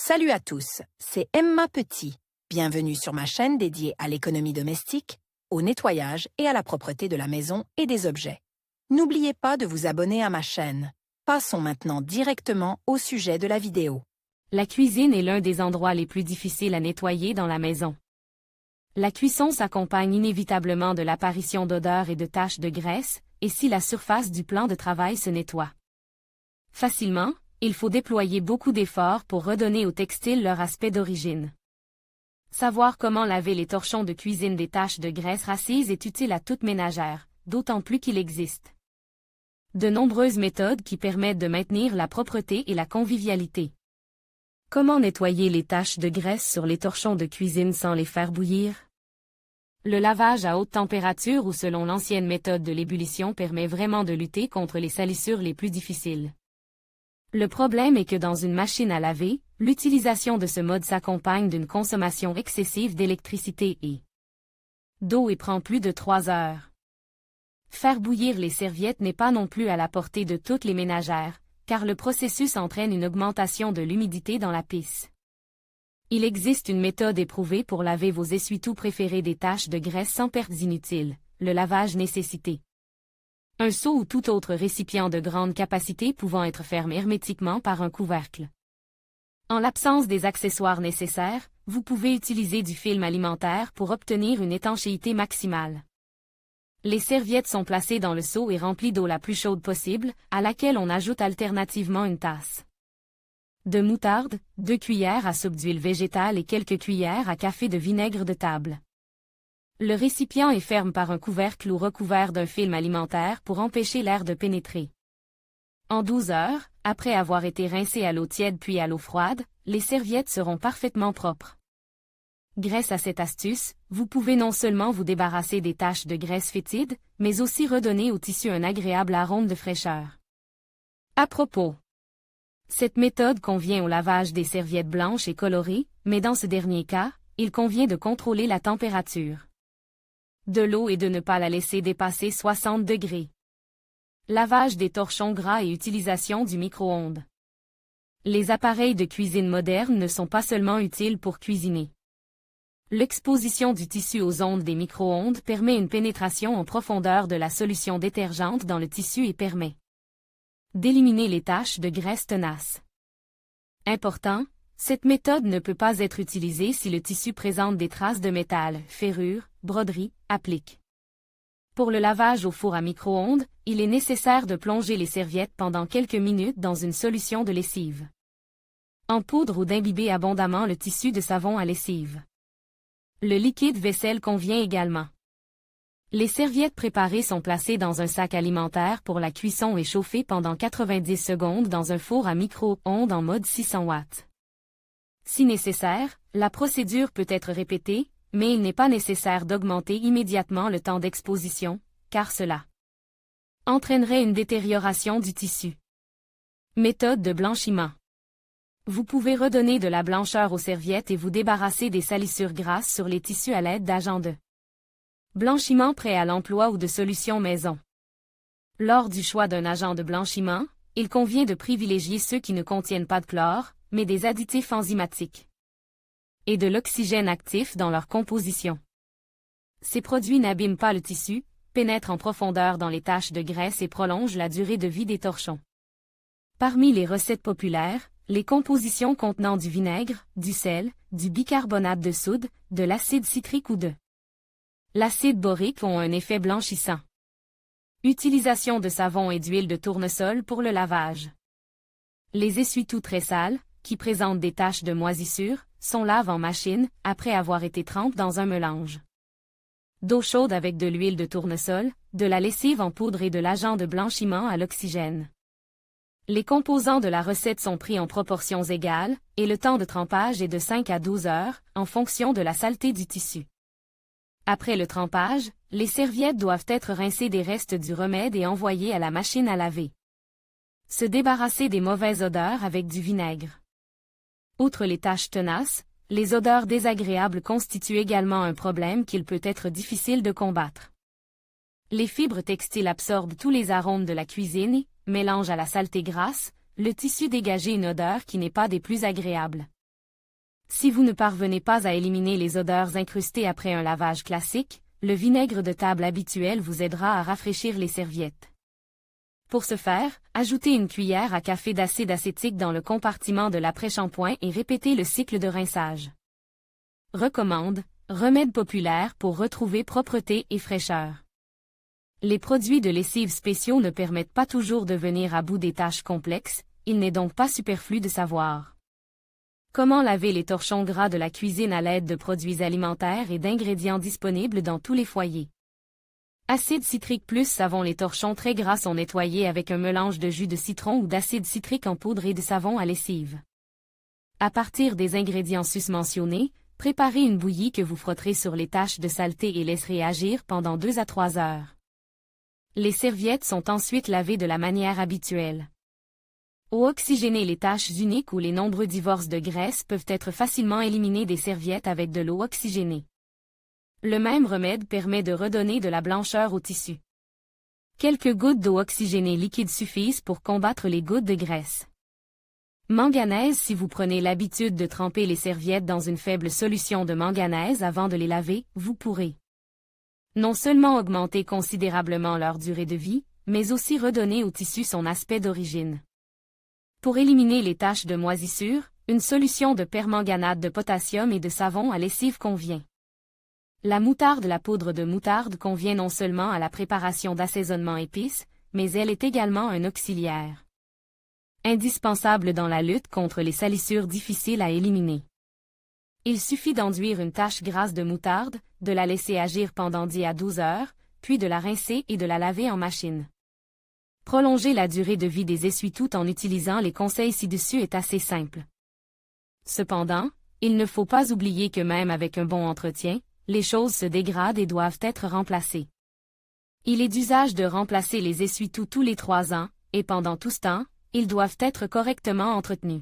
Salut à tous, c'est Emma Petit. Bienvenue sur ma chaîne dédiée à l'économie domestique, au nettoyage et à la propreté de la maison et des objets. N'oubliez pas de vous abonner à ma chaîne. Passons maintenant directement au sujet de la vidéo. La cuisine est l'un des endroits les plus difficiles à nettoyer dans la maison. La cuisson s'accompagne inévitablement de l'apparition d'odeurs et de taches de graisse, et si la surface du plan de travail se nettoie facilement, il faut déployer beaucoup d'efforts pour redonner aux textiles leur aspect d'origine. Savoir comment laver les torchons de cuisine des taches de graisse racises est utile à toute ménagère, d'autant plus qu'il existe de nombreuses méthodes qui permettent de maintenir la propreté et la convivialité. Comment nettoyer les taches de graisse sur les torchons de cuisine sans les faire bouillir? Le lavage à haute température ou selon l'ancienne méthode de l'ébullition permet vraiment de lutter contre les salissures les plus difficiles. Le problème est que dans une machine à laver, l'utilisation de ce mode s'accompagne d'une consommation excessive d'électricité et d'eau et prend plus de 3 heures. Faire bouillir les serviettes n'est pas non plus à la portée de toutes les ménagères, car le processus entraîne une augmentation de l'humidité dans la pisse. Il existe une méthode éprouvée pour laver vos essuie-tout préférés des taches de graisse sans pertes inutiles, le lavage nécessité. Un seau ou tout autre récipient de grande capacité pouvant être fermé hermétiquement par un couvercle. En l'absence des accessoires nécessaires, vous pouvez utiliser du film alimentaire pour obtenir une étanchéité maximale. Les serviettes sont placées dans le seau et remplies d'eau la plus chaude possible, à laquelle on ajoute alternativement une tasse de moutarde, 2 cuillères à soupe d'huile végétale et quelques cuillères à café de vinaigre de table. Le récipient est ferme par un couvercle ou recouvert d'un film alimentaire pour empêcher l'air de pénétrer. En 12 heures, après avoir été rincées à l'eau tiède puis à l'eau froide, les serviettes seront parfaitement propres. Grâce à cette astuce, vous pouvez non seulement vous débarrasser des taches de graisse fétide, mais aussi redonner au tissu un agréable arôme de fraîcheur. À propos, cette méthode convient au lavage des serviettes blanches et colorées, mais dans ce dernier cas, il convient de contrôler la température de l'eau et de ne pas la laisser dépasser 60 degrés. Lavage des torchons gras et utilisation du micro-ondes. Les appareils de cuisine modernes ne sont pas seulement utiles pour cuisiner. L'exposition du tissu aux ondes des micro-ondes permet une pénétration en profondeur de la solution détergente dans le tissu et permet d'éliminer les taches de graisse tenaces. Important, cette méthode ne peut pas être utilisée si le tissu présente des traces de métal, ferrure, broderie, applique. Pour le lavage au four à micro-ondes, il est nécessaire de plonger les serviettes pendant quelques minutes dans une solution de lessive en poudre ou d'imbiber abondamment le tissu de savon à lessive. Le liquide vaisselle convient également. Les serviettes préparées sont placées dans un sac alimentaire pour la cuisson et chauffées pendant 90 secondes dans un four à micro-ondes en mode 600 watts. Si nécessaire, la procédure peut être répétée, mais il n'est pas nécessaire d'augmenter immédiatement le temps d'exposition, car cela entraînerait une détérioration du tissu. Méthode de blanchiment. Vous pouvez redonner de la blancheur aux serviettes et vous débarrasser des salissures grasses sur les tissus à l'aide d'agents de blanchiment prêts à l'emploi ou de solutions maison. Lors du choix d'un agent de blanchiment, il convient de privilégier ceux qui ne contiennent pas de chlore, mais des additifs enzymatiques et de l'oxygène actif dans leur composition. Ces produits n'abîment pas le tissu, pénètrent en profondeur dans les taches de graisse et prolongent la durée de vie des torchons. Parmi les recettes populaires, les compositions contenant du vinaigre, du sel, du bicarbonate de soude, de l'acide citrique ou de l'acide borique ont un effet blanchissant. Utilisation de savon et d'huile de tournesol pour le lavage. Les essuie-tout très sales, qui présentent des taches de moisissure, sont lavés en machine, après avoir été trempés dans un mélange d'eau chaude avec de l'huile de tournesol, de la lessive en poudre et de l'agent de blanchiment à l'oxygène. Les composants de la recette sont pris en proportions égales, et le temps de trempage est de 5 à 12 heures, en fonction de la saleté du tissu. Après le trempage, les serviettes doivent être rincées des restes du remède et envoyées à la machine à laver. Se débarrasser des mauvaises odeurs avec du vinaigre. Outre les taches tenaces, les odeurs désagréables constituent également un problème qu'il peut être difficile de combattre. Les fibres textiles absorbent tous les arômes de la cuisine et, mélangent à la saleté grasse, le tissu dégage une odeur qui n'est pas des plus agréables. Si vous ne parvenez pas à éliminer les odeurs incrustées après un lavage classique, le vinaigre de table habituel vous aidera à rafraîchir les serviettes. Pour ce faire, ajoutez une cuillère à café d'acide acétique dans le compartiment de l'après-shampoing et répétez le cycle de rinçage. Recommande, remède populaire pour retrouver propreté et fraîcheur. Les produits de lessive spéciaux ne permettent pas toujours de venir à bout des tâches complexes, il n'est donc pas superflu de savoir comment laver les torchons gras de la cuisine à l'aide de produits alimentaires et d'ingrédients disponibles dans tous les foyers. Acide citrique plus savon. Les torchons très gras sont nettoyés avec un mélange de jus de citron ou d'acide citrique en poudre et de savon à lessive. À partir des ingrédients susmentionnés, préparez une bouillie que vous frotterez sur les taches de saleté et laisserez agir pendant 2 à 3 heures. Les serviettes sont ensuite lavées de la manière habituelle. Eau oxygénée. Les taches uniques ou les nombreux divorces de graisse peuvent être facilement éliminés des serviettes avec de l'eau oxygénée. Le même remède permet de redonner de la blancheur au tissu. Quelques gouttes d'eau oxygénée liquide suffisent pour combattre les gouttes de graisse. Manganèse. Si vous prenez l'habitude de tremper les serviettes dans une faible solution de manganèse avant de les laver, vous pourrez non seulement augmenter considérablement leur durée de vie, mais aussi redonner au tissu son aspect d'origine. Pour éliminer les taches de moisissure, une solution de permanganate de potassium et de savon à lessive convient. La moutarde. La poudre de moutarde convient non seulement à la préparation d'assaisonnement épices, mais elle est également un auxiliaire indispensable dans la lutte contre les salissures difficiles à éliminer. Il suffit d'enduire une tache grasse de moutarde, de la laisser agir pendant 10 à 12 heures, puis de la rincer et de la laver en machine. Prolonger la durée de vie des essuie-tout en utilisant les conseils ci-dessus est assez simple. Cependant, il ne faut pas oublier que même avec un bon entretien, les choses se dégradent et doivent être remplacées. Il est d'usage de remplacer les essuie-tout tous les 3 ans, et pendant tout ce temps, ils doivent être correctement entretenus.